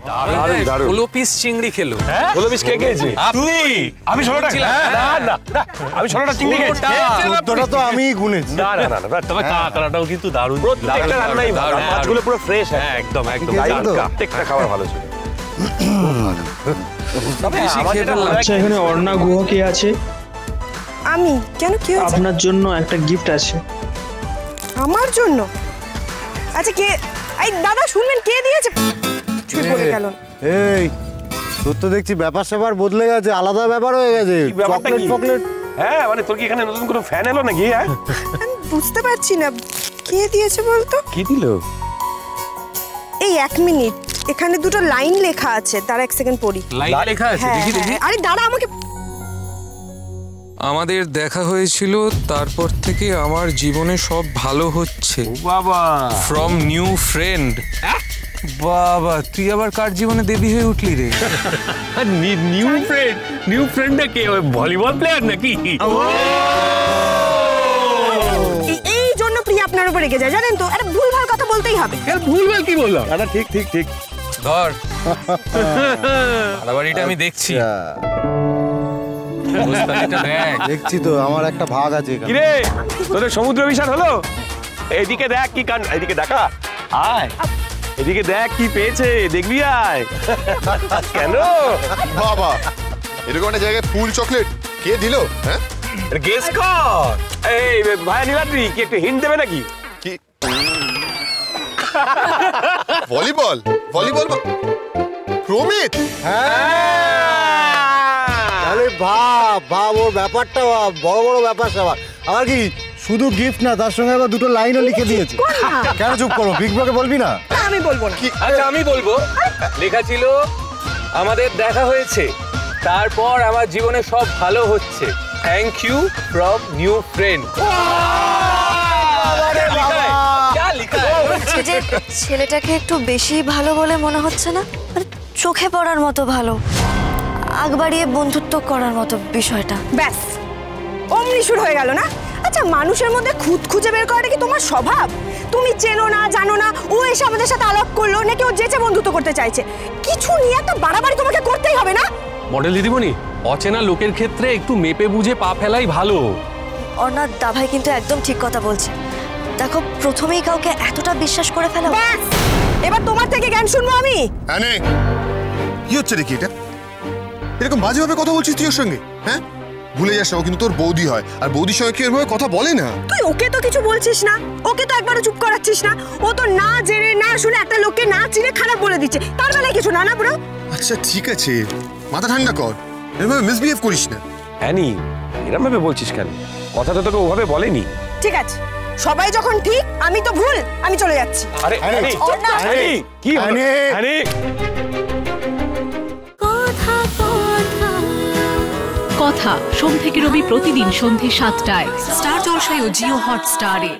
দারুণ দারুণ 16 পিস চিংড়ি খেলো। 16 পিস কে খেয়েছে? আপনি। আমি 16টা না না না আমি 16টা চিংড়ি খেয়েছি। 14টা তো আমিই গুনেছি। না না না তবে কাঁকড়াটাও কিন্তু দারুণ। প্রত্যেকটা রান্নাই ভালো, দারুণ, মাছগুলো পুরো ফ্রেশ। হ্যাঁ একদম একদম। প্রত্যেকটা খাবার ভালো ছিল। বেশি খেয়ে ফেললাম। আচ্ছা, এখানে অর্ণা গুহ কে আছে? আমি কেন, কি হয়েছে? আপনার জন্য একটা গিফট আছে। আমার জন্য? আচ্ছা, কে? এই দাদা শুনবেন, কে দিয়েছে? ছুঁয়ে পড়ে গেল। এই তোর তো দেখছি ব্যাপার স্যাপার বদলে গেছে, আলাদা ব্যাপার হয়ে গেছে। ব্যাপারটা চকলেট কি? ফকলেট। হ্যাঁ মানে তোর কি এখানে নতুন কোনো ফ্যান এলো নাকি? হ্যাঁ আমি বুঝতে পারছি না কে দিয়েছে বলতো। কি দিল? এই 1 মিনিট, এখানে দুটো লাইন লেখা আছে, তার 1 সেকেন্ড পড়ি। লাইন লেখা আছে, হ্যাঁ, দেখি দেখি। হ্যাঁ। আরে দাঁড়া, আমাকে। আমাদের দেখা হয়েছিল, তারপর থেকে আমার জীবনে সব ভালো হচ্ছে। বাবা ফ্রম নিউ ফ্রেন্ড। বাবা, তুই আবার কার জীবনে দেবী হয়ে উঠলি রে? নিউ ফ্রেন্ডটা কে? ওই ভলিবল প্লেয়ার নাকি? এই জন্য প্রিয়া আপনার উপর রেগে যায়, জানেন তো? আরে ভুলভাল কথা বলতেই হবে। ভুলভাল কি বললাম? না ঠিক ঠিক ঠিক। ধর, বাড়াবাড়িটা আমি দেখছি। অবস্থাটা দেখ। দেখছি তো, আমার একটা ভাগ আছে এখানে। কিরে তোদের সমুদ্র বিশাল হলো? এদিকে দেখ কি কান, এদিকে দেখা। আয় এদিকে দেখ কি পেয়েছে, দেখবি আয়। কেন? বাবা, এরকম একটা জায়গায় ফুল চকলেট কে দিল? হ্যাঁ গেস কর। এই ভাই নীলাদ্রি, কি একটু হিন্ট দেবে নাকি? কি ভলিবল? ভলিবল প্রমিত? আরে ভাব ভাব, ওর ব্যাপারটা ভাব, বড় বড় ব্যাপার স্যাপার। আবার কি শুধু গিফট না, তার সঙ্গে আবার দুটো লাইনও লিখে দিয়েছে। কেন চুপ করো? বিগ বকে বলবি না? আমি বলবো না। আচ্ছা আমি বলবো। লেখা ছিল, আমাদের দেখা হয়েছে, তারপর আমার জীবনে সব ভালো হচ্ছে। Thank you from new friend. বলছে যে ছেলেটাকে একটু বেশি ভালো বলে মনে হচ্ছে না? মানে চোখে পড়ার মতো ভালো, আগ বাড়িয়ে বন্ধুত্ব করার মতো বিষয়টা। ব্যাস, অমনি শুরু হয়ে গেল না? আচ্ছা, মানুষের মধ্যে খুঁত খুঁজে বের করাটা কি তোমার স্বভাব? তুমি চেনো না, জানো না, ও এসে আমাদের সাথে আলাপ করলো, নাকি ও যেচে বন্ধুত্ব করতে চাইছে? কিছু নিয়ে একটা বাড়াবাড়ি তোমাকে করতেই হবে না? মডেল দিদিমণি, অচেনা লোকের ক্ষেত্রে একটু মেপে বুঝে পা ফেলাই ভালো। অর্ণা দাভাই কিন্তু একদম ঠিক কথা বলছে। দেখো, প্রথমেই কাউকে এতটা বিশ্বাস করে ফেলা। ব্যাস, এবার তোমার থেকে জ্ঞান শুনবো আমি। আনে কি হচ্ছে রে? কি এটা এরকম বাজেভাবে কথা বলছিস তুই ওর সঙ্গে? হ্যাঁ ভুলে যাস না, ও কিন্তু তোর বৌদি হয়, আর বৌদির সঙ্গে কেউ এভাবে কথা বলে না। তুই ওকে তো কিছু বলছিস না, ওকে তো একবারও চুপ করাচ্ছিস না। ও তো না জেনে না শুনে একটা লোককে না চিনে খারাপ বলে দিচ্ছে, তার বেলায় কিছু না। না ব্রো, আচ্ছা ঠিক আছে, মাথা ঠান্ডা কর, এভাবে মিসবিহেভ করিস না। হ্যানি, এরকম ভাবে বলছিস কেন? কথা তো তোকে ওভাবে বলেনি। ঠিক আছে, সবাই যখন ঠিক, আমি তো ভুল, আমি চলে যাচ্ছি। আরে হ্যানি, হ্যানি, কি হলো? হ্যানি কথা সোম থেকে রবি প্রতিদিন সন্ধ্যে ৭টায় স্টার জলসায় ও জিও হটস্টারে।